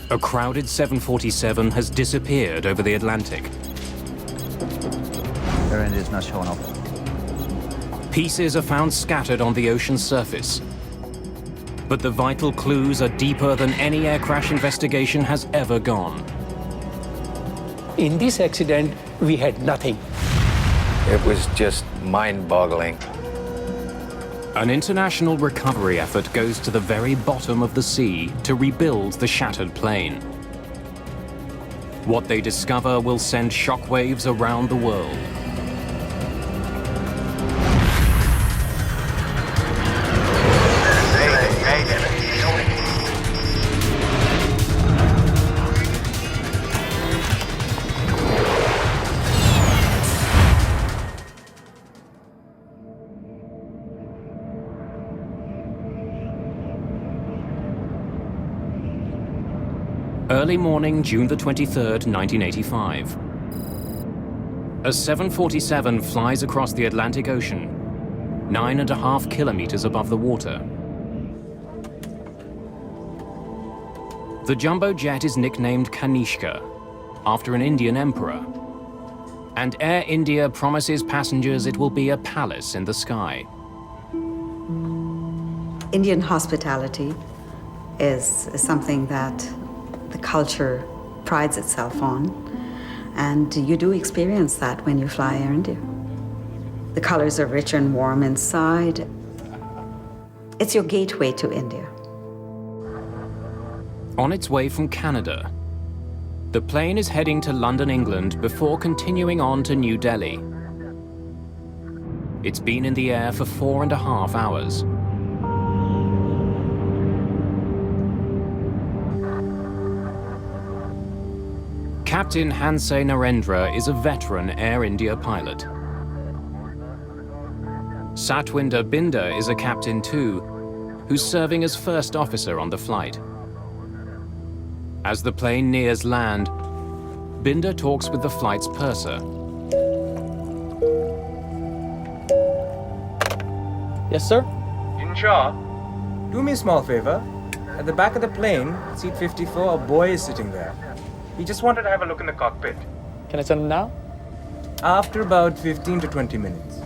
A crowded 747 has disappeared over the Atlantic. Air India's not showing up. Pieces are found scattered on the ocean's surface. But the vital clues are deeper than any air crash investigation has ever gone. In this accident, we had nothing. It was just mind-boggling. An international recovery effort goes to the very bottom of the sea to rebuild the shattered plane. What they discover will send shockwaves around the world. Early morning, June the 23rd, 1985. A 747 flies across the Atlantic Ocean, 9.5 kilometers above the water. The jumbo jet is nicknamed Kanishka, after an Indian emperor. And Air India promises passengers it will be a palace in the sky. Indian hospitality is something that the culture prides itself on, and you do experience that when you fly Air India. The colors are rich and warm inside. It's your gateway to India. On its way from Canada, the plane is heading to London, England, before continuing on to New Delhi. It's been in the air for 4.5 hours. Captain Hansay Narendra is a veteran Air India pilot. Satwinder Binder is a captain too, who's serving as first officer on the flight. As the plane nears land, Binder talks with the flight's purser. Yes, sir? Insha, do me a small favor. At the back of the plane, seat 54, a boy is sitting there. He just wanted to have a look in the cockpit. Can I send him now? After about 15 to 20 minutes.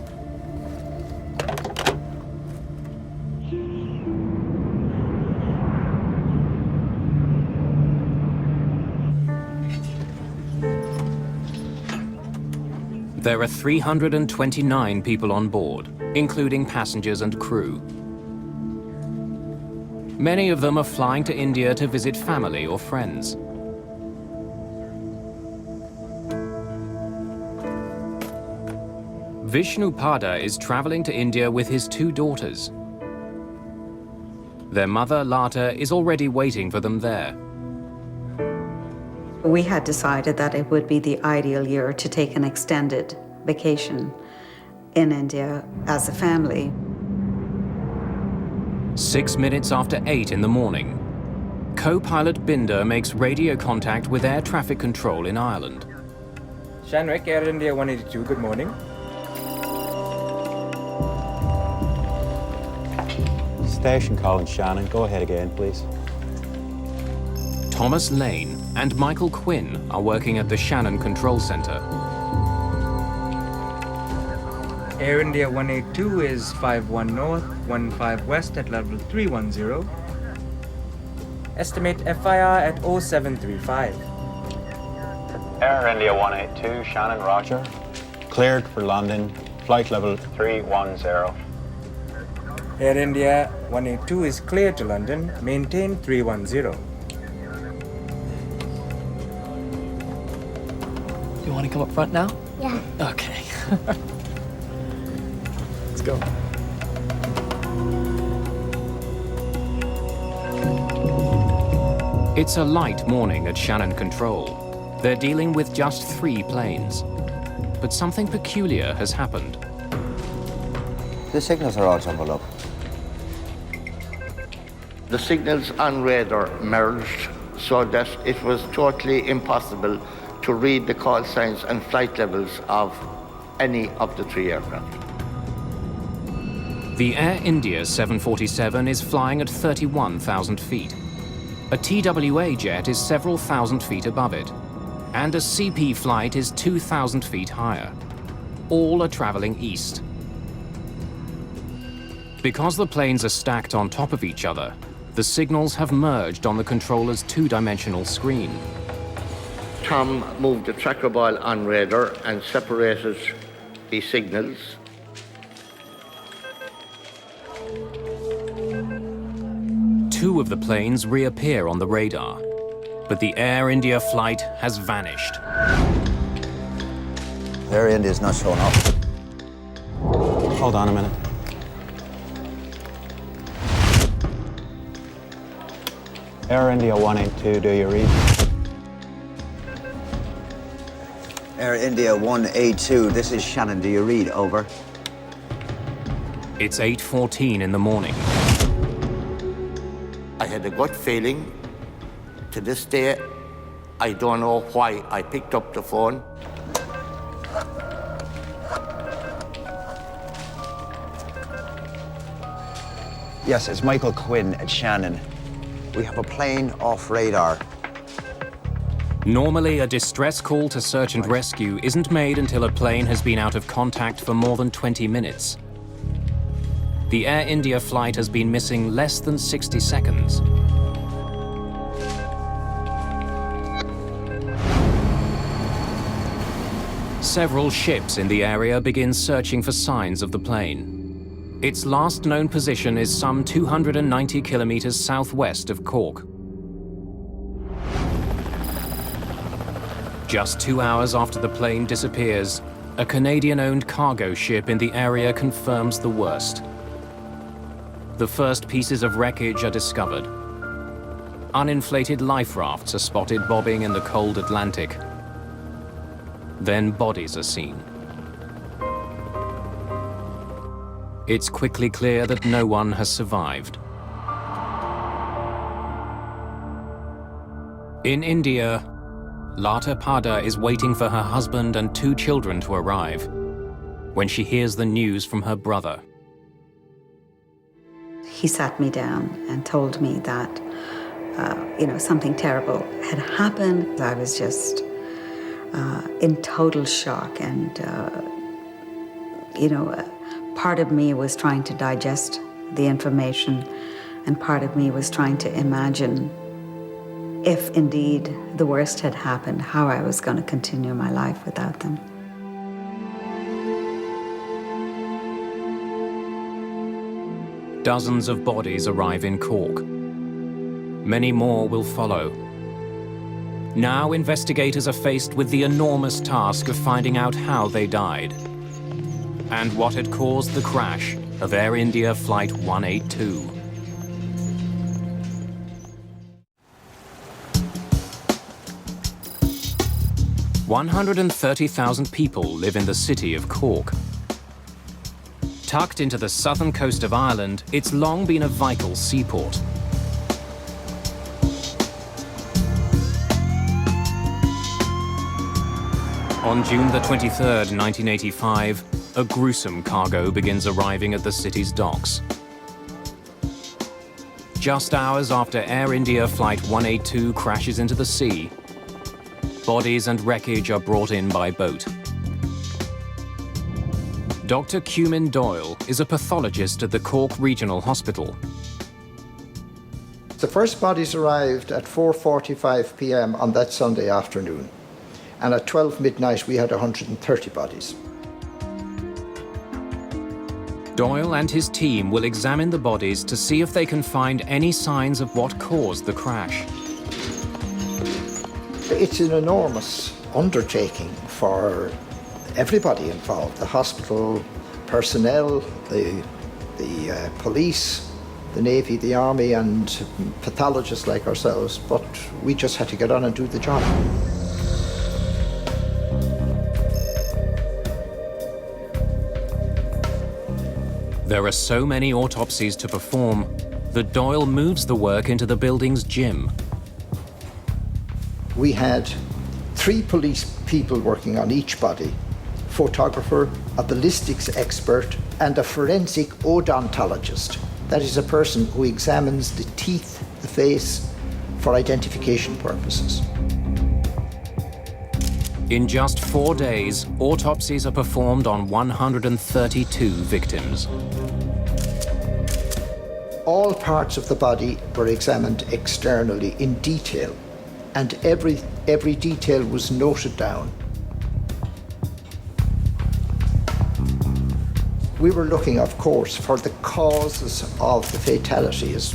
There are 329 people on board, including passengers and crew. Many of them are flying to India to visit family or friends. Vishnu Pada is traveling to India with his 2 daughters. Their mother, Lata, is already waiting for them there. We had decided that it would be the ideal year to take an extended vacation in India as a family. 6 minutes after 8 in the morning, co-pilot Binder makes radio contact with air traffic control in Ireland. Shanwick, Air India 182, good morning. Station calling Shannon. Go ahead again, please. Thomas Lane and Michael Quinn are working at the Shannon Control Center. Air India 182 is 51 north, 15 west at level 310. Estimate FIR at 0735. Air India 182, Shannon, roger. Cleared for London, flight level 310. Air India 182 is cleared to London, maintain 310. You want to come up front now? Yeah. Okay. Let's go. It's a light morning at Shannon Control. They're dealing with just 3 planes. But something peculiar has happened. The signals are all jumbled up. The signals on radar merged so that it was totally impossible to read the call signs and flight levels of any of the 3 aircraft. The Air India 747 is flying at 31,000 feet. A TWA jet is several thousand feet above it, and a CP flight is 2,000 feet higher. All are traveling east. Because the planes are stacked on top of each other, the signals have merged on the controller's two-dimensional screen. Tom moved the tracker ball on radar and separated the signals. Two of the planes reappear on the radar, but the Air India flight has vanished. Air India's not showing up. Hold on a minute. Air India 182, do you read? Air India 182, this is Shannon. Do you read? Over. It's 8:14 in the morning. I had a gut feeling. To this day, I don't know why I picked up the phone. Yes, it's Michael Quinn at Shannon. We have a plane off radar. Normally, a distress call to search and rescue isn't made until a plane has been out of contact for more than 20 minutes. The Air India flight has been missing less than 60 seconds. Several ships in the area begin searching for signs of the plane. Its last known position is some 290 kilometers southwest of Cork. Just 2 hours after the plane disappears, a Canadian-owned cargo ship in the area confirms the worst. The first pieces of wreckage are discovered. Uninflated life rafts are spotted bobbing in the cold Atlantic. Then bodies are seen. It's quickly clear that no one has survived. In India, Lata Pada is waiting for her husband and 2 children to arrive when she hears the news from her brother. He sat me down and told me that, something terrible had happened. I was just in total shock, and, part of me was trying to digest the information, and part of me was trying to imagine if indeed the worst had happened, how I was going to continue my life without them. Dozens of bodies arrive in Cork. Many more will follow. Now investigators are faced with the enormous task of finding out how they died and what had caused the crash of Air India Flight 182. "130,000 people live in the city of Cork. Tucked into the southern coast of Ireland, it's long been a vital seaport. On June the 23rd, 1985, a gruesome cargo begins arriving at the city's docks. Just hours after Air India Flight 182 crashes into the sea, bodies and wreckage are brought in by boat. Dr. Cumin Doyle is a pathologist at the Cork Regional Hospital. The first bodies arrived at 4:45 p.m. on that Sunday afternoon, and at 12 midnight we had 130 bodies. Doyle and his team will examine the bodies to see if they can find any signs of what caused the crash. It's an enormous undertaking for everybody involved, the hospital personnel, the police, the Navy, the Army, and pathologists like ourselves, but we just had to get on and do the job. There are so many autopsies to perform that Doyle moves the work into the building's gym. We had 3 police people working on each body, photographer, a ballistics expert, and a forensic odontologist. That is a person who examines the teeth, the face, for identification purposes. In just 4 days, autopsies are performed on 132 victims. All parts of the body were examined externally in detail, and every detail was noted down. We were looking, of course, for the causes of the fatalities.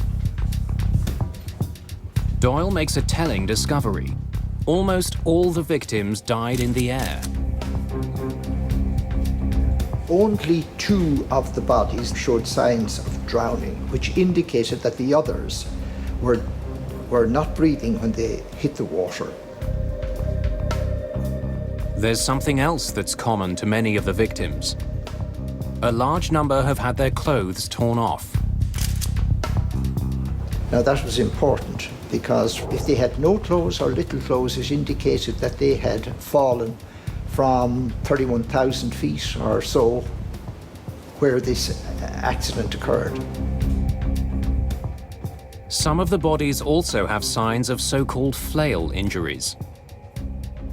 Doyle makes a telling discovery. Almost all the victims died in the air. Only 2 of the bodies showed signs of drowning, which indicated that the others were not breathing when they hit the water. There's something else that's common to many of the victims. A large number have had their clothes torn off. Now that was important, because if they had no clothes or little clothes, it indicated that they had fallen from 31,000 feet or so where this accident occurred. Some of the bodies also have signs of so-called flail injuries.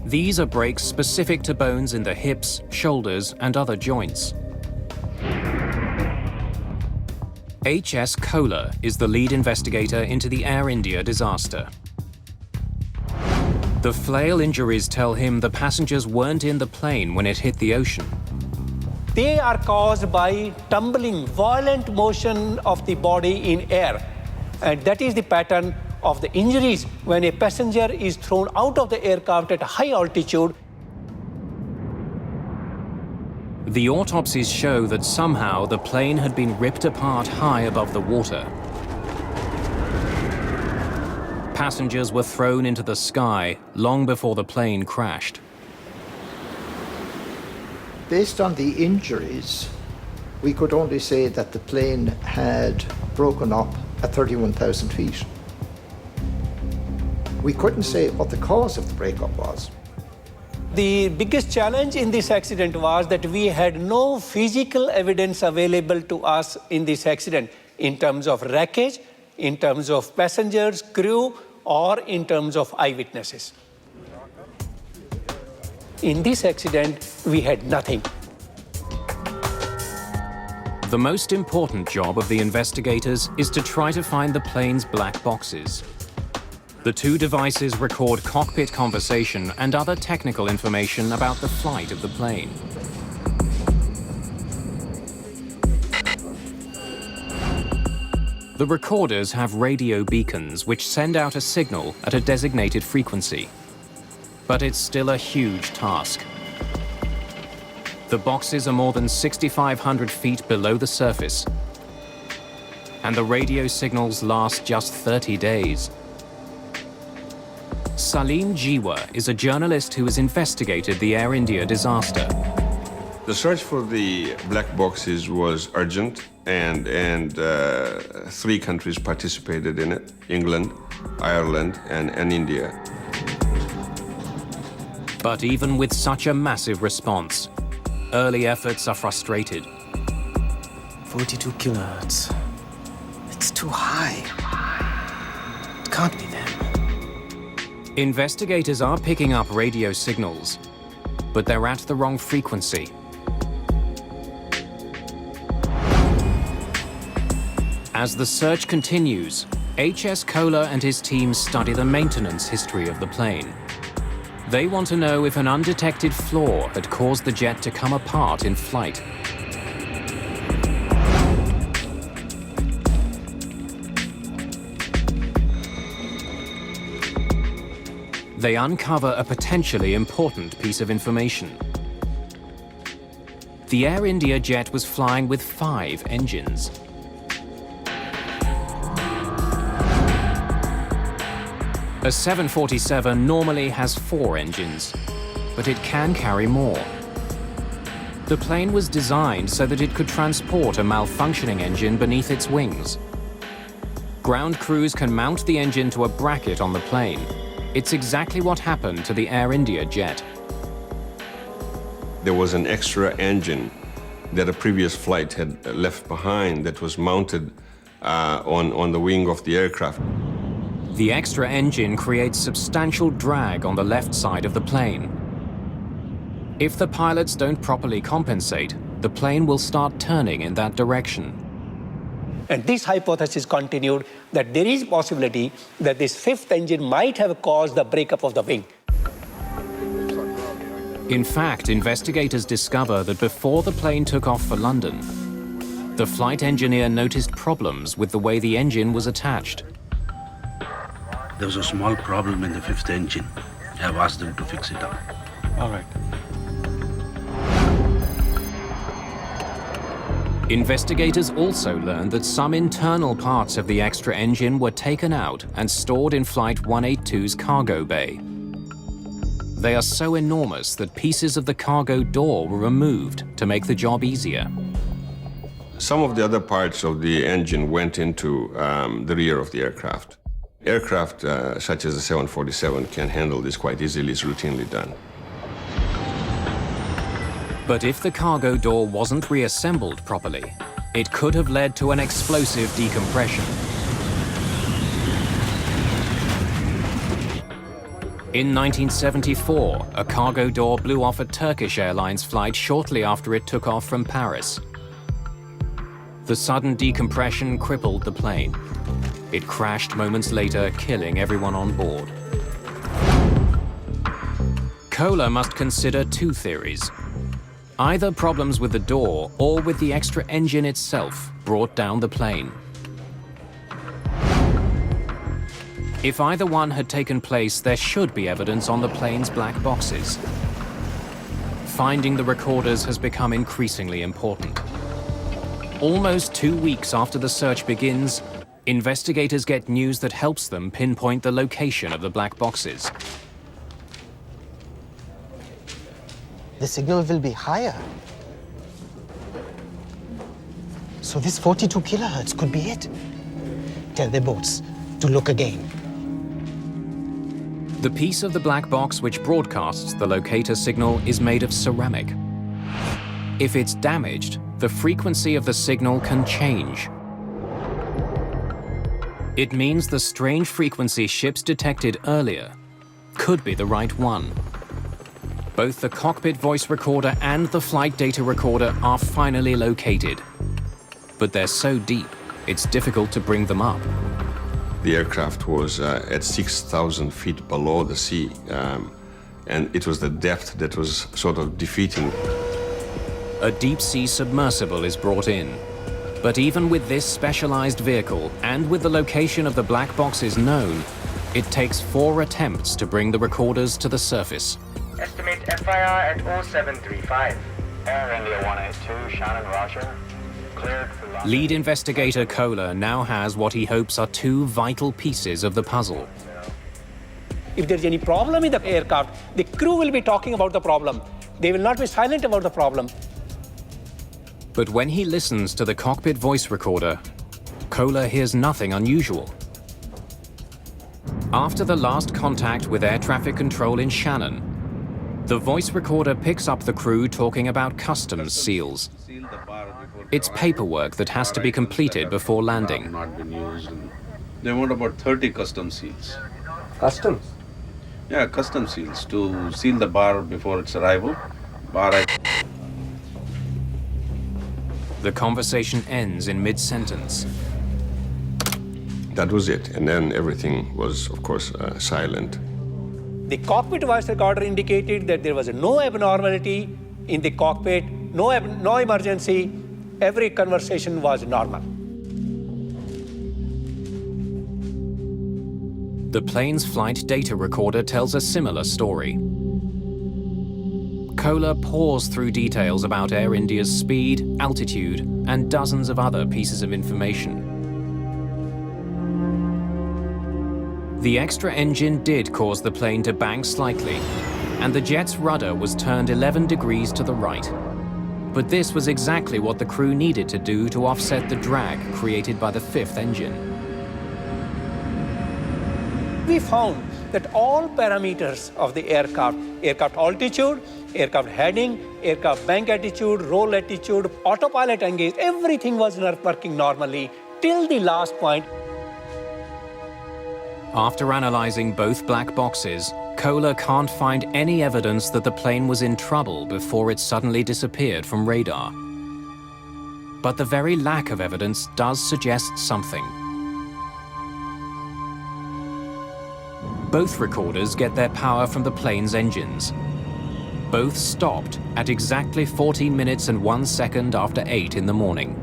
These are breaks specific to bones in the hips, shoulders, and other joints. H.S. Kohler is the lead investigator into the Air India disaster. The flail injuries tell him the passengers weren't in the plane when it hit the ocean. They are caused by tumbling, violent motion of the body in air. And that is the pattern of the injuries when a passenger is thrown out of the aircraft at a high altitude. The autopsies show that somehow the plane had been ripped apart high above the water. Passengers were thrown into the sky long before the plane crashed. Based on the injuries, we could only say that the plane had broken up at 31,000 feet. We couldn't say what the cause of the breakup was. The biggest challenge in this accident was that we had no physical evidence available to us in this accident in terms of wreckage, in terms of passengers, crew, or in terms of eyewitnesses. In this accident, we had nothing. The most important job of the investigators is to try to find the plane's black boxes. The 2 devices record cockpit conversation and other technical information about the flight of the plane. The recorders have radio beacons which send out a signal at a designated frequency. But it's still a huge task. The boxes are more than 6,500 feet below the surface, and the radio signals last just 30 days. Salim Jiwa is a journalist who has investigated the Air India disaster. The search for the black boxes was urgent, and 3 countries participated in it: England, Ireland, and India. But even with such a massive response, early efforts are frustrated. 42 kilohertz. It's too high. It can't be them. Investigators are picking up radio signals, but they're at the wrong frequency. As the search continues, H.S. Kohler and his team study the maintenance history of the plane. They want to know if an undetected flaw had caused the jet to come apart in flight. They uncover a potentially important piece of information. The Air India jet was flying with 5 engines. A 747 normally has 4 engines, but it can carry more. The plane was designed so that it could transport a malfunctioning engine beneath its wings. Ground crews can mount the engine to a bracket on the plane. It's exactly what happened to the Air India jet. There was an extra engine that a previous flight had left behind that was mounted on the wing of the aircraft. The extra engine creates substantial drag on the left side of the plane. If the pilots don't properly compensate, the plane will start turning in that direction. And this hypothesis continued that there is possibility that this fifth engine might have caused the breakup of the wing. In fact, investigators discover that before the plane took off for London, the flight engineer noticed problems with the way the engine was attached. There was a small problem in the fifth engine. I have asked them to fix it up. All right. Investigators also learned that some internal parts of the extra engine were taken out and stored in Flight 182's cargo bay. They are so enormous that pieces of the cargo door were removed to make the job easier. Some of the other parts of the engine went into the rear of the aircraft. Aircraft such as the 747 can handle this quite easily, it's routinely done. But if the cargo door wasn't reassembled properly, it could have led to an explosive decompression. In 1974, a cargo door blew off a Turkish Airlines flight shortly after it took off from Paris. The sudden decompression crippled the plane. It crashed moments later, killing everyone on board. Kohler must consider two theories. Either problems with the door or with the extra engine itself brought down the plane. If either one had taken place, there should be evidence on the plane's black boxes. Finding the recorders has become increasingly important. Almost 2 weeks after the search begins, investigators get news that helps them pinpoint the location of the black boxes. The signal will be higher. So this 42 kilohertz could be it. Tell the boats to look again. The piece of the black box which broadcasts the locator signal is made of ceramic. If it's damaged, the frequency of the signal can change. It means the strange frequency ships detected earlier could be the right one. Both the cockpit voice recorder and the flight data recorder are finally located. But they're so deep, it's difficult to bring them up. The aircraft was at 6,000 feet below the sea, and it was the depth that was sort of defeating. A deep-sea submersible is brought in. But even with this specialized vehicle, and with the location of the black boxes known, it takes 4 attempts to bring the recorders to the surface. Estimate FIR at 0735. Air India 182, Shannon, roger. Cleared for London. Lead investigator Kohler now has what he hopes are 2 vital pieces of the puzzle. If there's any problem in the aircraft, the crew will be talking about the problem. They will not be silent about the problem. But when he listens to the cockpit voice recorder, Kohler hears nothing unusual. After the last contact with air traffic control in Shannon, the voice recorder picks up the crew talking about customs seals. It's paperwork that has to be completed before landing. Not been used. They want about 30 custom seals. Customs? Yeah, custom seals to seal the bar before its arrival. The conversation ends in mid-sentence. That was it, and then everything was, of course, silent. The cockpit voice recorder indicated that there was no abnormality in the cockpit, no emergency. Every conversation was normal. The plane's flight data recorder tells a similar story. Kohler pours through details about Air India's speed, altitude, and dozens of other pieces of information. The extra engine did cause the plane to bank slightly, and the jet's rudder was turned 11 degrees to the right. But this was exactly what the crew needed to do to offset the drag created by the fifth engine. We found that all parameters of the aircraft altitude, aircraft heading, aircraft bank attitude, roll attitude, autopilot engaged, everything was working normally till the last point. After analyzing both black boxes, Kohler can't find any evidence that the plane was in trouble before it suddenly disappeared from radar. But the very lack of evidence does suggest something. Both recorders get their power from the plane's engines. Both stopped at exactly 14 minutes and 1 second after 8 in the morning.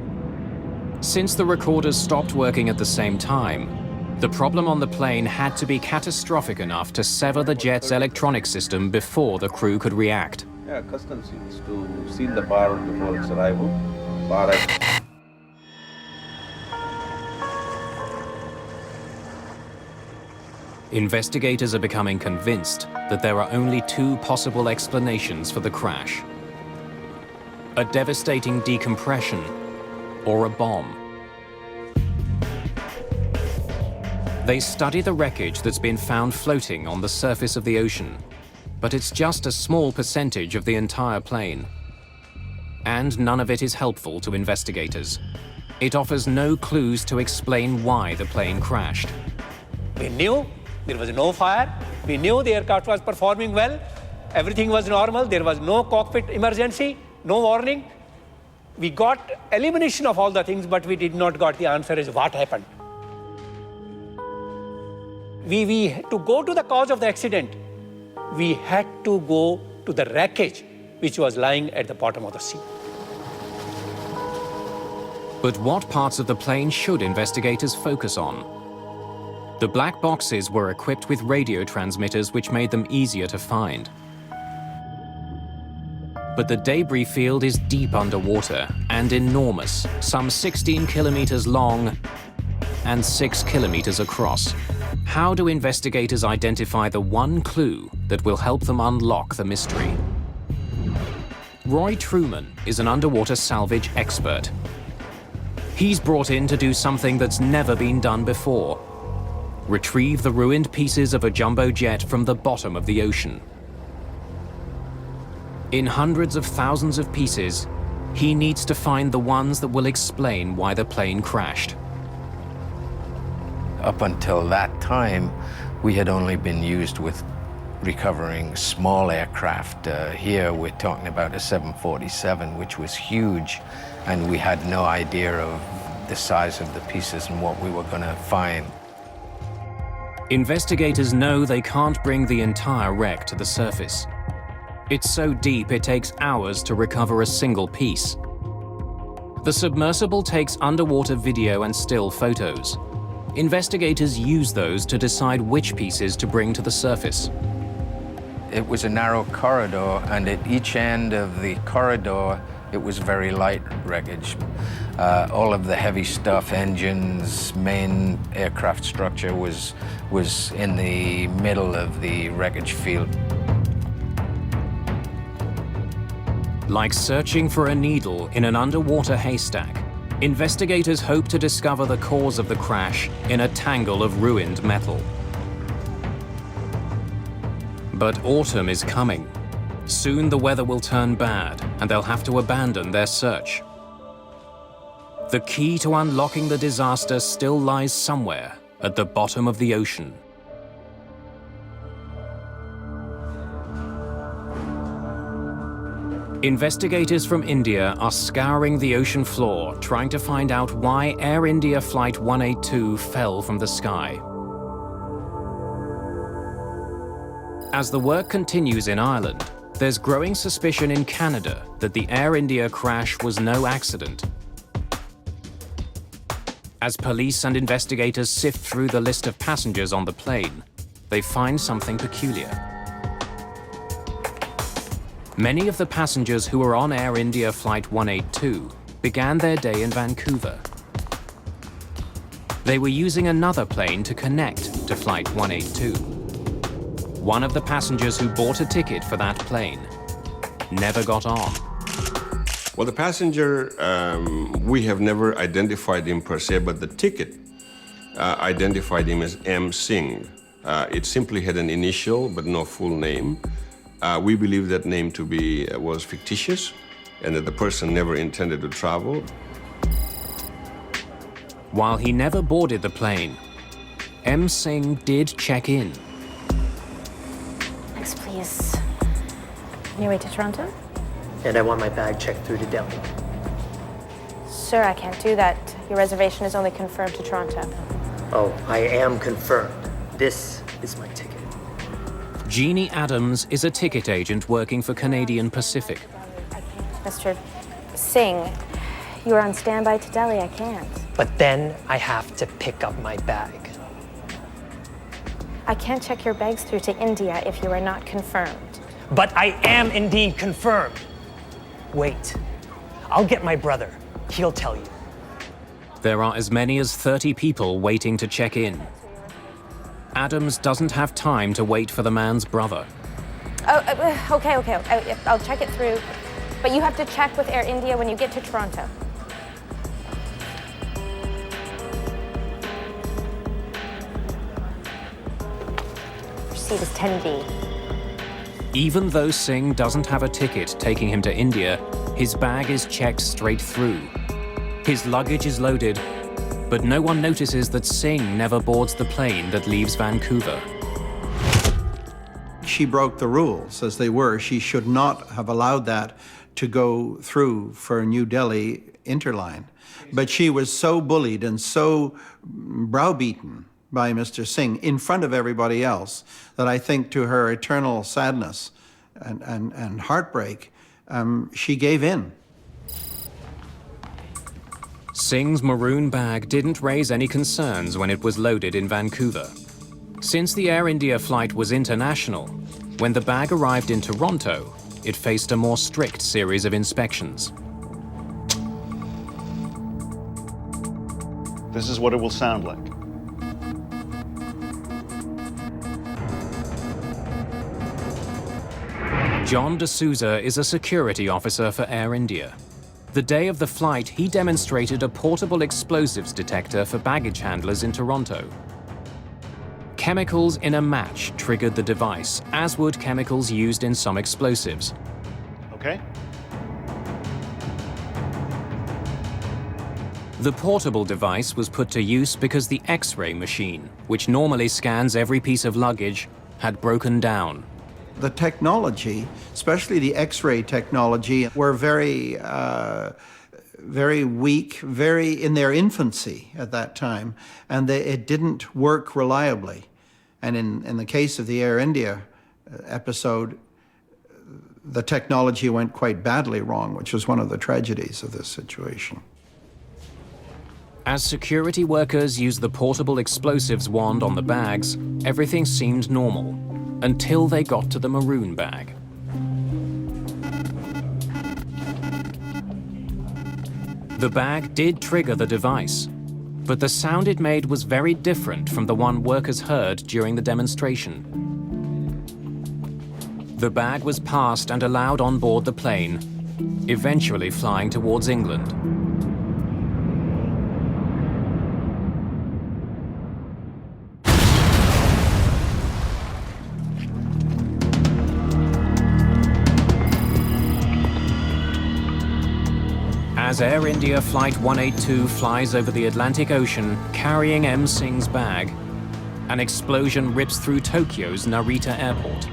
Since the recorders stopped working at the same time, the problem on the plane had to be catastrophic enough to sever the jet's electronic system before the crew could react. Yeah, custom seals to seal the bar before its arrival. Investigators are becoming convinced that there are only two possible explanations for the crash: a devastating decompression or a bomb. They study the wreckage that's been found floating on the surface of the ocean, but it's just a small percentage of the entire plane. And none of it is helpful to investigators. It offers no clues to explain why the plane crashed. We knew there was no fire. We knew the aircraft was performing well. Everything was normal. There was no cockpit emergency, no warning. We got elimination of all the things, but we did not got the answer is what happened. To go to the cause of the accident, we had to go to the wreckage which was lying at the bottom of the sea. But what parts of the plane should investigators focus on? The black boxes were equipped with radio transmitters which made them easier to find. But the debris field is deep underwater and enormous, some 16 kilometers long and 6 kilometers across. How do investigators identify the one clue that will help them unlock the mystery? Roy Truman is an underwater salvage expert. He's brought in to do something that's never been done before: retrieve the ruined pieces of a jumbo jet from the bottom of the ocean. In hundreds of thousands of pieces, he needs to find the ones that will explain why the plane crashed. Up until that time, we had only been used with recovering small aircraft. Here we're talking about a 747, which was huge, and we had no idea of the size of the pieces and what we were going to find. Investigators know they can't bring the entire wreck to the surface. It's so deep it takes hours to recover a single piece. The submersible takes underwater video and still photos. Investigators use those to decide which pieces to bring to the surface. It was a narrow corridor, and at each end of the corridor, it was very light wreckage. All of the heavy stuff, engines, main aircraft structure was in the middle of the wreckage field. Like searching for a needle in an underwater haystack, investigators hope to discover the cause of the crash in a tangle of ruined metal. But autumn is coming. Soon the weather will turn bad, and they'll have to abandon their search. The key to unlocking the disaster still lies somewhere at the bottom of the ocean. Investigators from India are scouring the ocean floor, trying to find out why Air India Flight 182 fell from the sky. As the work continues in Ireland, there's growing suspicion in Canada that the Air India crash was no accident. As police and investigators sift through the list of passengers on the plane, they find something peculiar. Many of the passengers who were on Air India Flight 182 began their day in Vancouver. They were using another plane to connect to Flight 182. One of the passengers who bought a ticket for that plane never got on. Well, the passenger, we have never identified him per se, but the ticket identified him as M. Singh. It simply had an initial, but no full name. We believe that name to be was fictitious, and that the person never intended to travel. While he never boarded the plane, M. Singh did check in. Next, please. On your way to Toronto? And I want my bag checked through to Delhi. Sir, I can't do that. Your reservation is only confirmed to Toronto. Oh, I am confirmed. This is my ticket. Jeannie Adams is a ticket agent working for Canadian Pacific. Mr. Singh, you are on standby to Delhi. I can't. But then I have to pick up my bag. I can't check your bags through to India if you are not confirmed. But I am indeed confirmed. Wait, I'll get my brother. He'll tell you. There are as many as 30 people waiting to check in. Adams doesn't have time to wait for the man's brother. Oh, okay. I'll check it through. But you have to check with Air India when you get to Toronto. Your seat is 10B. Even though Singh doesn't have a ticket taking him to India, his bag is checked straight through. His luggage is loaded, but no one notices that Singh never boards the plane that leaves Vancouver. She broke the rules as they were. She should not have allowed that to go through for New Delhi Interline. But she was so bullied and so browbeaten by Mr. Singh in front of everybody else that I think to her eternal sadness and heartbreak, she gave in. Singh's maroon bag didn't raise any concerns when it was loaded in Vancouver. Since the Air India flight was international, when the bag arrived in Toronto, it faced a more strict series of inspections. This is what it will sound like. John D'Souza is a security officer for Air India. The day of the flight, he demonstrated a portable explosives detector for baggage handlers in Toronto. Chemicals in a match triggered the device, as would chemicals used in some explosives. Okay. The portable device was put to use because the X-ray machine, which normally scans every piece of luggage, had broken down. The technology, especially the X-ray technology, were very weak, very in their infancy at that time, and it didn't work reliably. And in the case of the Air India episode, the technology went quite badly wrong, which was one of the tragedies of this situation. As security workers used the portable explosives wand on the bags, everything seemed normal, until they got to the maroon bag. The bag did trigger the device, but the sound it made was very different from the one workers heard during the demonstration. The bag was passed and allowed on board the plane, eventually flying towards England. As Air India Flight 182 flies over the Atlantic Ocean carrying M. Singh's bag, an explosion rips through Tokyo's Narita airport.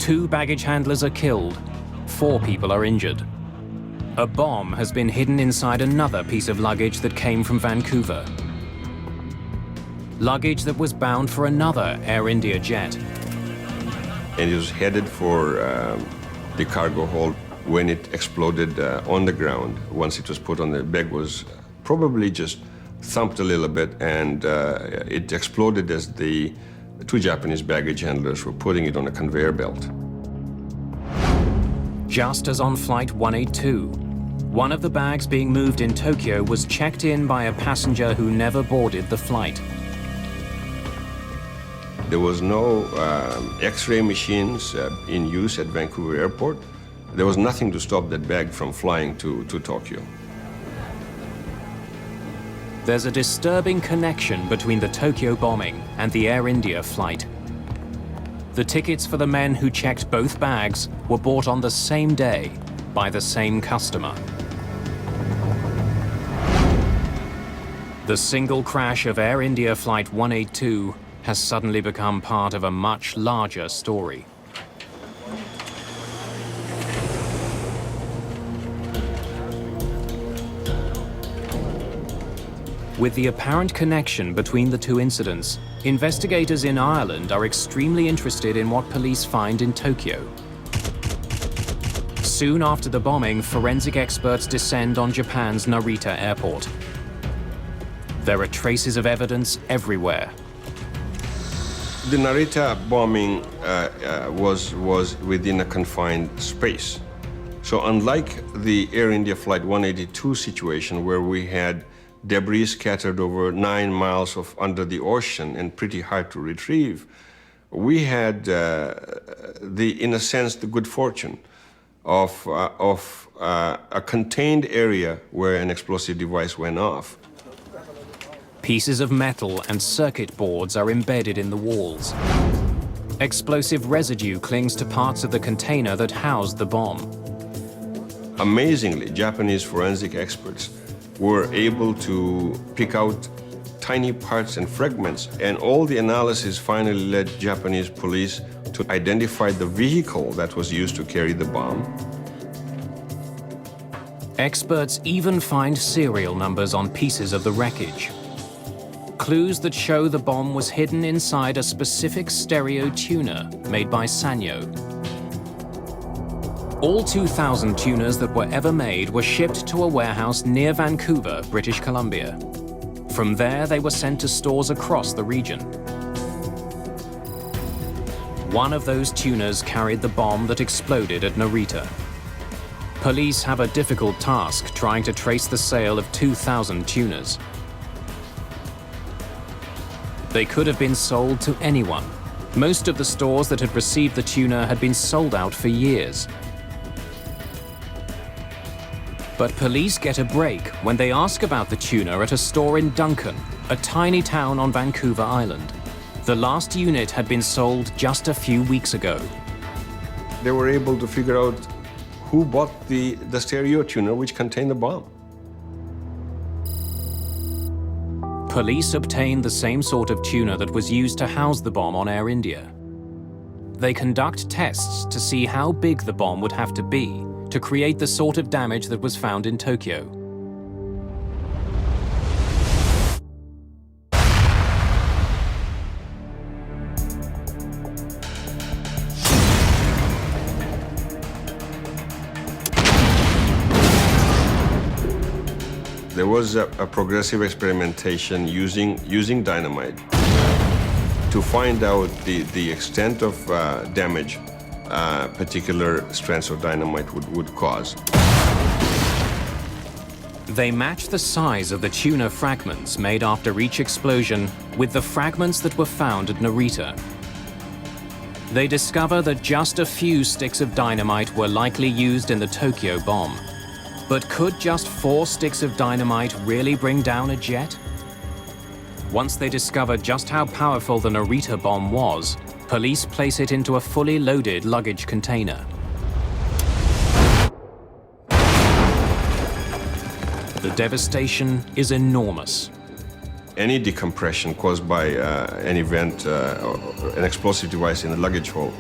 2 baggage handlers are killed, 4 people are injured. A bomb has been hidden inside another piece of luggage that came from Vancouver. Luggage that was bound for another Air India jet. And it was headed for the cargo hold when it exploded on the ground. Once it was put on, the bag was probably just thumped a little bit, and it exploded as the 2 Japanese baggage handlers were putting it on a conveyor belt. Just as on Flight 182, one of the bags being moved in Tokyo was checked in by a passenger who never boarded the flight. There was no X-ray machines in use at Vancouver Airport. There was nothing to stop that bag from flying to Tokyo. There's a disturbing connection between the Tokyo bombing and the Air India flight. The tickets for the men who checked both bags were bought on the same day by the same customer. The single crash of Air India Flight 182 has suddenly become part of a much larger story. With the apparent connection between the two incidents, investigators in Ireland are extremely interested in what police find in Tokyo. Soon after the bombing, forensic experts descend on Japan's Narita airport. There are traces of evidence everywhere. The Narita bombing was within a confined space. So unlike the Air India Flight 182 situation, where we had debris scattered over 9 miles under the ocean and pretty hard to retrieve, we had, in a sense, the good fortune of a contained area where an explosive device went off. Pieces of metal and circuit boards are embedded in the walls. Explosive residue clings to parts of the container that housed the bomb. Amazingly, Japanese forensic experts were able to pick out tiny parts and fragments, and all the analysis finally led Japanese police to identify the vehicle that was used to carry the bomb. Experts even find serial numbers on pieces of the wreckage. Clues that show the bomb was hidden inside a specific stereo tuner made by Sanyo. All 2,000 tuners that were ever made were shipped to a warehouse near Vancouver, British Columbia. From there, they were sent to stores across the region. One of those tuners carried the bomb that exploded at Narita. Police have a difficult task trying to trace the sale of 2,000 tuners. They could have been sold to anyone. Most of the stores that had received the tuner had been sold out for years. But police get a break when they ask about the tuner at a store in Duncan, a tiny town on Vancouver Island. The last unit had been sold just a few weeks ago. They were able to figure out who bought the stereo tuner which contained the bomb. Police obtained the same sort of tuner that was used to house the bomb on Air India. They conduct tests to see how big the bomb would have to be to create the sort of damage that was found in Tokyo. There was a progressive experimentation using dynamite to find out the extent of damage particular strands of dynamite would cause. They match the size of the tuner fragments made after each explosion with the fragments that were found at Narita. They discover that just a few sticks of dynamite were likely used in the Tokyo bomb. But could just 4 sticks of dynamite really bring down a jet? Once they discover just how powerful the Narita bomb was, police place it into a fully loaded luggage container. The devastation is enormous. Any decompression caused by an event, an explosive device in the luggage hold,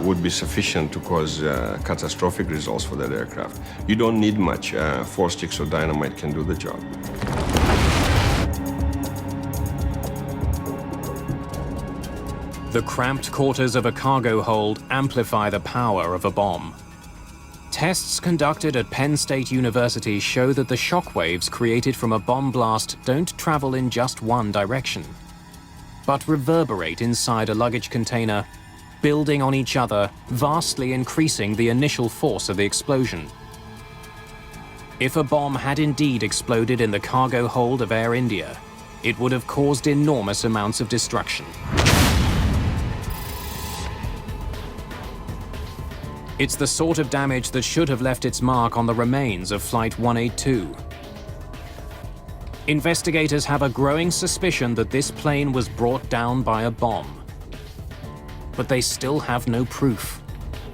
would be sufficient to cause catastrophic results for that aircraft. You don't need much. 4 sticks of dynamite can do the job. The cramped quarters of a cargo hold amplify the power of a bomb. Tests conducted at Penn State University show that the shock waves created from a bomb blast don't travel in just one direction, but reverberate inside a luggage container, building on each other, vastly increasing the initial force of the explosion. If a bomb had indeed exploded in the cargo hold of Air India, it would have caused enormous amounts of destruction. It's the sort of damage that should have left its mark on the remains of Flight 182. Investigators have a growing suspicion that this plane was brought down by a bomb. But they still have no proof.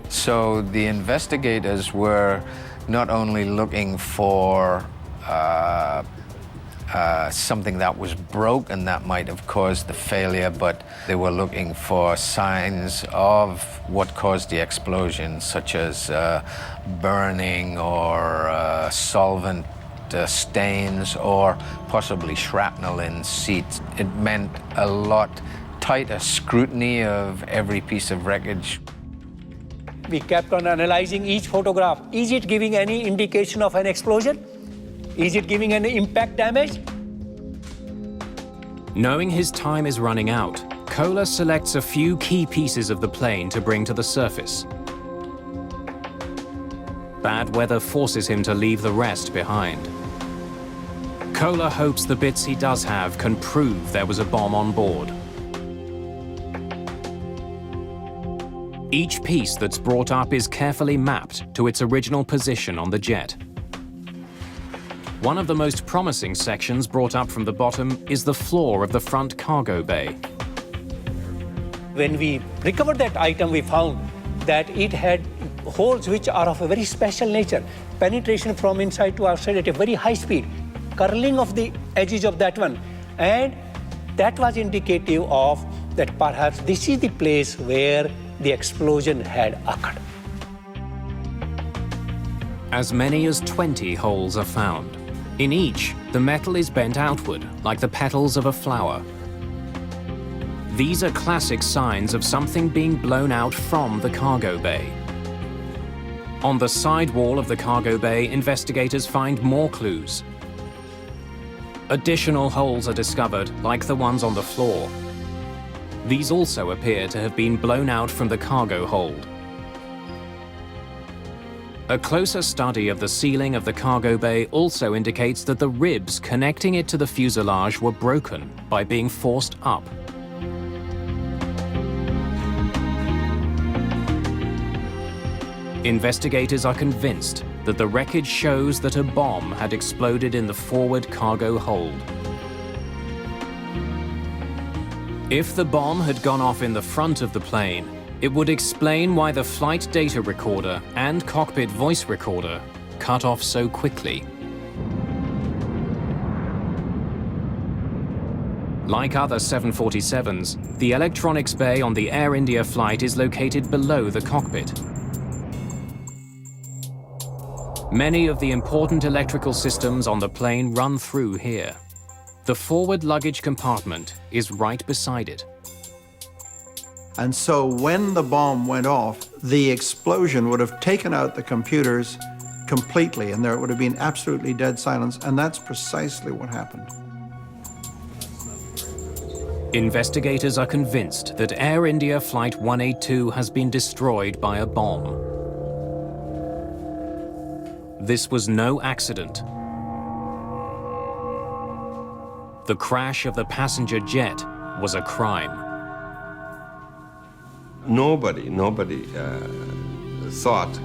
So the investigators were not only looking for a something that was broken that might have caused the failure, but they were looking for signs of what caused the explosion, such as burning or solvent stains or possibly shrapnel in seats. It meant a lot tighter scrutiny of every piece of wreckage. We kept on analyzing each photograph. Is it giving any indication of an explosion? Is it giving any impact damage? Knowing his time is running out, Kohler selects a few key pieces of the plane to bring to the surface. Bad weather forces him to leave the rest behind. Kohler hopes the bits he does have can prove there was a bomb on board. Each piece that's brought up is carefully mapped to its original position on the jet. One of the most promising sections brought up from the bottom is the floor of the front cargo bay. When we recovered that item, we found that it had holes which are of a very special nature. Penetration from inside to outside at a very high speed. Curling of the edges of that one. And that was indicative of that perhaps this is the place where the explosion had occurred. As many as 20 holes are found. In each, the metal is bent outward, like the petals of a flower. These are classic signs of something being blown out from the cargo bay. On the side wall of the cargo bay, investigators find more clues. Additional holes are discovered, like the ones on the floor. These also appear to have been blown out from the cargo hold. A closer study of the ceiling of the cargo bay also indicates that the ribs connecting it to the fuselage were broken by being forced up. Investigators are convinced that the wreckage shows that a bomb had exploded in the forward cargo hold. If the bomb had gone off in the front of the plane, it would explain why the flight data recorder and cockpit voice recorder cut off so quickly. Like other 747s, the electronics bay on the Air India flight is located below the cockpit. Many of the important electrical systems on the plane run through here. The forward luggage compartment is right beside it. And so when the bomb went off, the explosion would have taken out the computers completely, and there would have been absolutely dead silence, and that's precisely what happened. Investigators are convinced that Air India Flight 182 has been destroyed by a bomb. This was no accident. The crash of the passenger jet was a crime. Nobody thought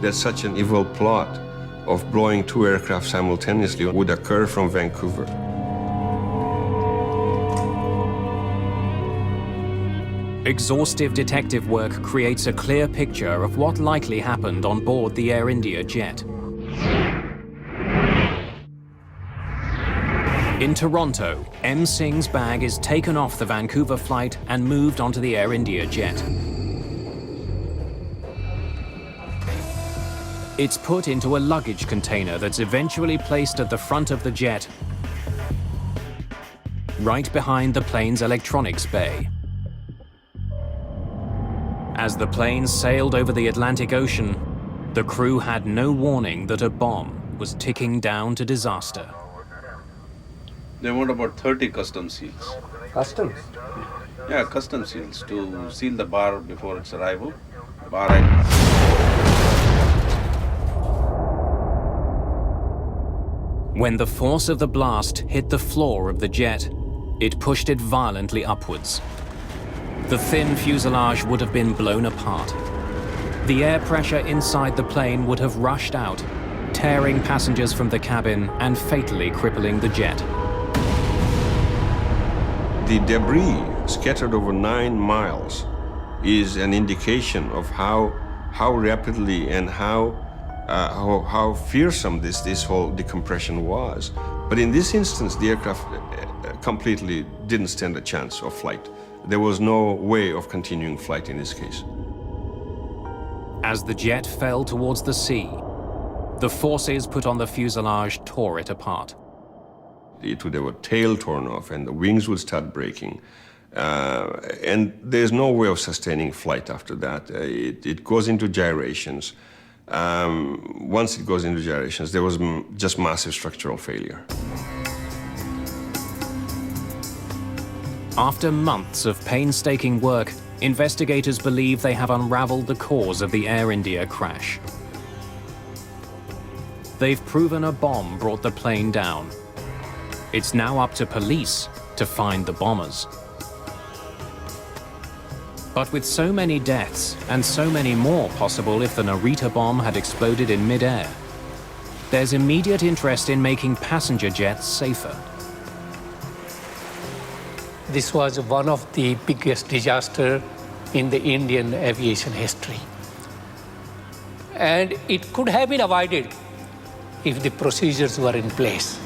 that such an evil plot of blowing two aircraft simultaneously would occur from Vancouver. Exhaustive detective work creates a clear picture of what likely happened on board the Air India jet. In Toronto, M. Singh's bag is taken off the Vancouver flight and moved onto the Air India jet. It's put into a luggage container that's eventually placed at the front of the jet, right behind the plane's electronics bay. As the plane sailed over the Atlantic Ocean, the crew had no warning that a bomb was ticking down to disaster. They want about 30 custom seals. Customs? Yeah, custom seals to seal the bar before its arrival. When the force of the blast hit the floor of the jet, it pushed it violently upwards. The thin fuselage would have been blown apart. The air pressure inside the plane would have rushed out, tearing passengers from the cabin and fatally crippling the jet. The debris scattered over 9 miles is an indication of how rapidly and how how fearsome this whole decompression was. But in this instance, the aircraft completely didn't stand a chance of flight. There was no way of continuing flight in this case. As the jet fell towards the sea, the forces put on the fuselage tore it apart. It would have a tail torn off and the wings would start breaking. And there's no way of sustaining flight after that. It goes into gyrations. Once it goes into gyrations, there was just massive structural failure. After months of painstaking work, investigators believe they have unraveled the cause of the Air India crash. They've proven a bomb brought the plane down. It's now up to police to find the bombers. But with so many deaths, and so many more possible if the Narita bomb had exploded in mid-air, there's immediate interest in making passenger jets safer. This was one of the biggest disasters in the Indian aviation history. And it could have been avoided if the procedures were in place.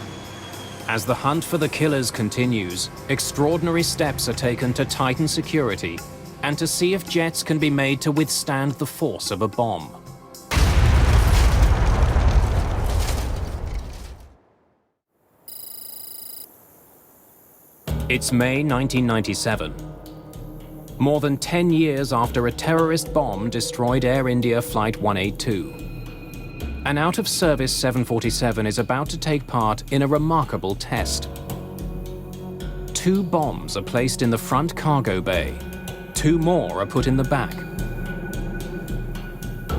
As the hunt for the killers continues, extraordinary steps are taken to tighten security and to see if jets can be made to withstand the force of a bomb. It's May 1997. More than 10 years after a terrorist bomb destroyed Air India Flight 182. An out-of-service 747 is about to take part in a remarkable test. 2 bombs are placed in the front cargo bay. 2 more are put in the back.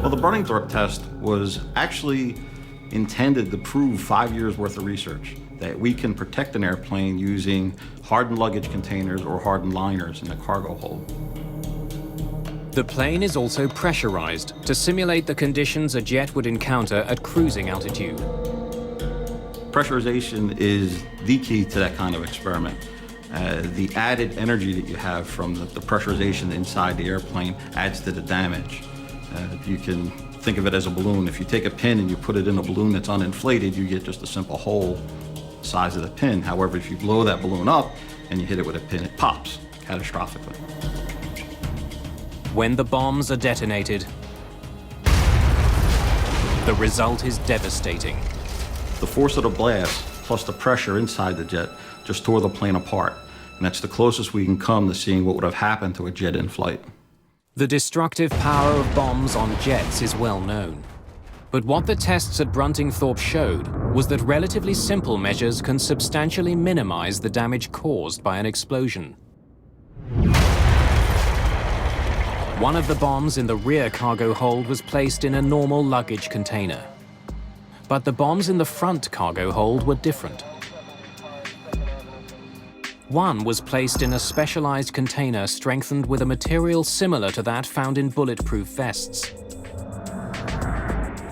Well, the Burning-Thorpe test was actually intended to prove 5 years worth of research, that we can protect an airplane using hardened luggage containers or hardened liners in the cargo hold. The plane is also pressurized to simulate the conditions a jet would encounter at cruising altitude. Pressurization is the key to that kind of experiment. The added energy that you have from the pressurization inside the airplane adds to the damage. You can think of it as a balloon. If you take a pin and you put it in a balloon that's uninflated, you get just a simple hole the size of the pin. However, if you blow that balloon up and you hit it with a pin, it pops catastrophically. When the bombs are detonated, the result is devastating. The force of the blast plus the pressure inside the jet just tore the plane apart. And that's the closest we can come to seeing what would have happened to a jet in flight. The destructive power of bombs on jets is well known. But what the tests at Bruntingthorpe showed was that relatively simple measures can substantially minimize the damage caused by an explosion. One of the bombs in the rear cargo hold was placed in a normal luggage container. But the bombs in the front cargo hold were different. One was placed in a specialized container strengthened with a material similar to that found in bulletproof vests.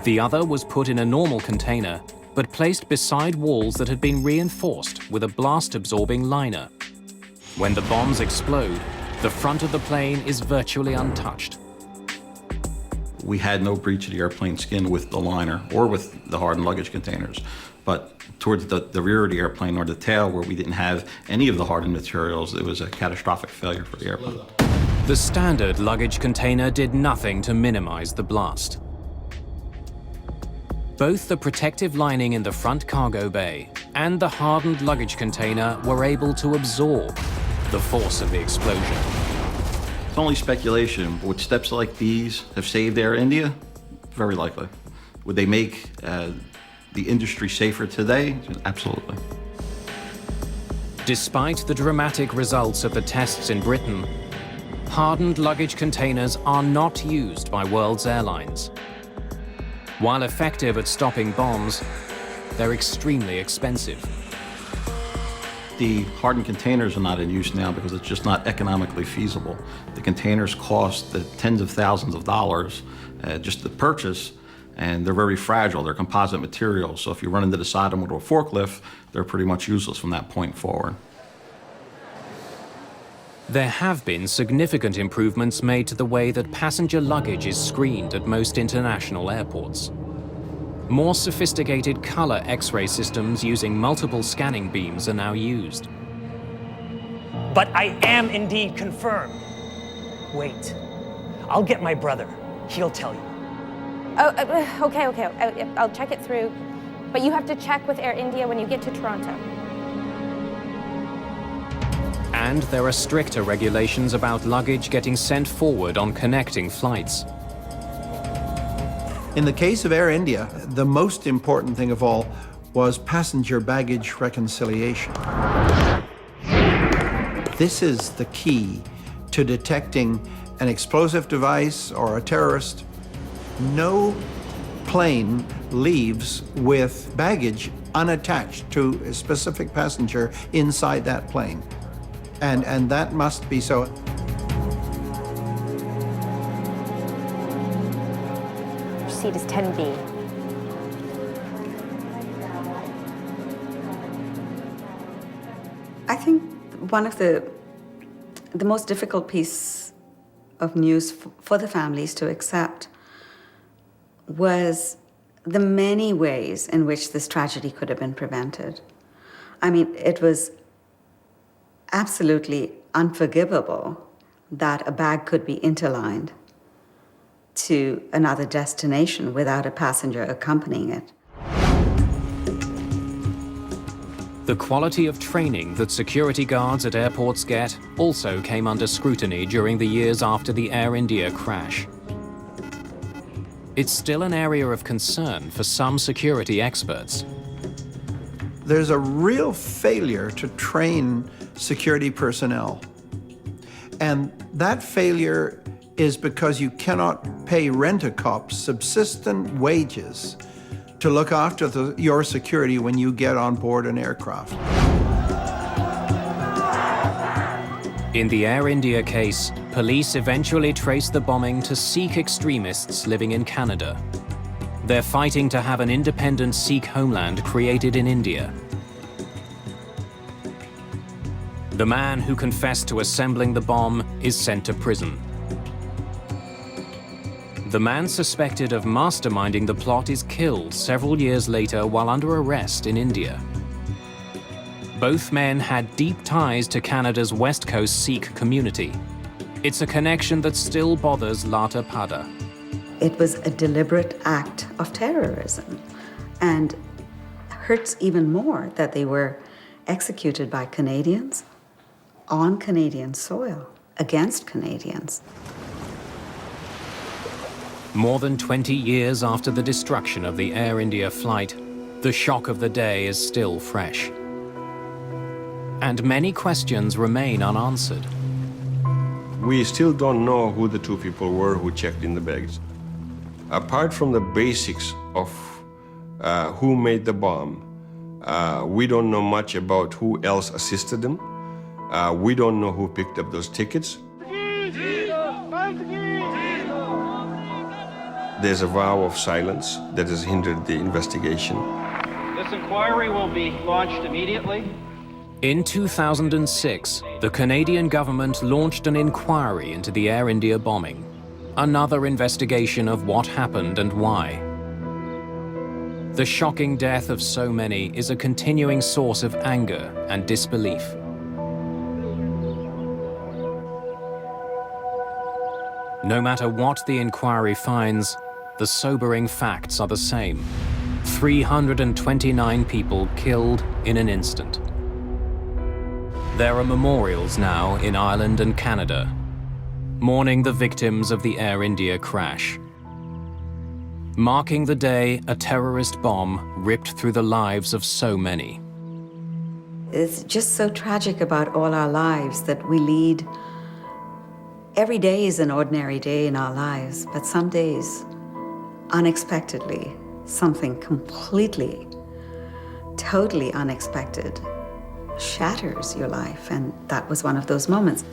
The other was put in a normal container, but placed beside walls that had been reinforced with a blast-absorbing liner. When the bombs explode, the front of the plane is virtually untouched. We had no breach of the airplane skin with the liner or with the hardened luggage containers. But towards the rear of the airplane or the tail, where we didn't have any of the hardened materials, it was a catastrophic failure for the airplane. The standard luggage container did nothing to minimize the blast. Both the protective lining in the front cargo bay and the hardened luggage container were able to absorb the force of the explosion. It's only speculation, but would steps like these have saved Air India? Very likely. Would they make the industry safer today? Absolutely. Despite the dramatic results of the tests in Britain, hardened luggage containers are not used by world's airlines. While effective at stopping bombs, they're extremely expensive. The hardened containers are not in use now because it's just not economically feasible. The containers cost the tens of thousands of dollars just to purchase, and they're very fragile. They're composite materials, so if you run into the side of them with a forklift, they're pretty much useless from that point forward. There have been significant improvements made to the way that passenger luggage is screened at most international airports. More sophisticated color X-ray systems using multiple scanning beams are now used. But I am indeed confirmed. Wait, I'll get my brother. He'll tell you. Oh, okay. I'll check it through. But you have to check with Air India when you get to Toronto. And there are stricter regulations about luggage getting sent forward on connecting flights. In the case of Air India, the most important thing of all was passenger baggage reconciliation. This is the key to detecting an explosive device or a terrorist. No plane leaves with baggage unattached to a specific passenger inside that plane. And that must be so. Your seat is 10B. I think one of the most difficult piece of news for the families to accept was the many ways in which this tragedy could have been prevented. I mean, it was absolutely unforgivable that a bag could be interlined to another destination without a passenger accompanying it. The quality of training that security guards at airports get also came under scrutiny during the years after the Air India crash. It's still an area of concern for some security experts. There's a real failure to train security personnel. And that failure is because you cannot pay rent-a-cop subsistent wages to look after your security when you get on board an aircraft. In the Air India case, police eventually traced the bombing to Sikh extremists living in Canada. They're fighting to have an independent Sikh homeland created in India. The man who confessed to assembling the bomb is sent to prison. The man suspected of masterminding the plot is killed several years later while under arrest in India. Both men had deep ties to Canada's West Coast Sikh community. It's a connection that still bothers Lata Pada. It was a deliberate act of terrorism, and hurts even more that they were executed by Canadians on Canadian soil against Canadians. More than 20 years after the destruction of the Air India flight, the shock of the day is still fresh. And many questions remain unanswered. We still don't know who the two people were who checked in the bags. Apart from the basics of who made the bomb, we don't know much about who else assisted them. We don't know who picked up those tickets. There's a vow of silence that has hindered the investigation. This inquiry will be launched immediately. In 2006, the Canadian government launched an inquiry into the Air India bombing, another investigation of what happened and why. The shocking death of so many is a continuing source of anger and disbelief. No matter what the inquiry finds, the sobering facts are the same. 329 people killed in an instant. There are memorials now in Ireland and Canada, mourning the victims of the Air India crash, marking the day a terrorist bomb ripped through the lives of so many. It's just so tragic about all our lives that we lead. Every day is an ordinary day in our lives, but some days, unexpectedly, something completely, totally unexpected shatters your life, and that was one of those moments.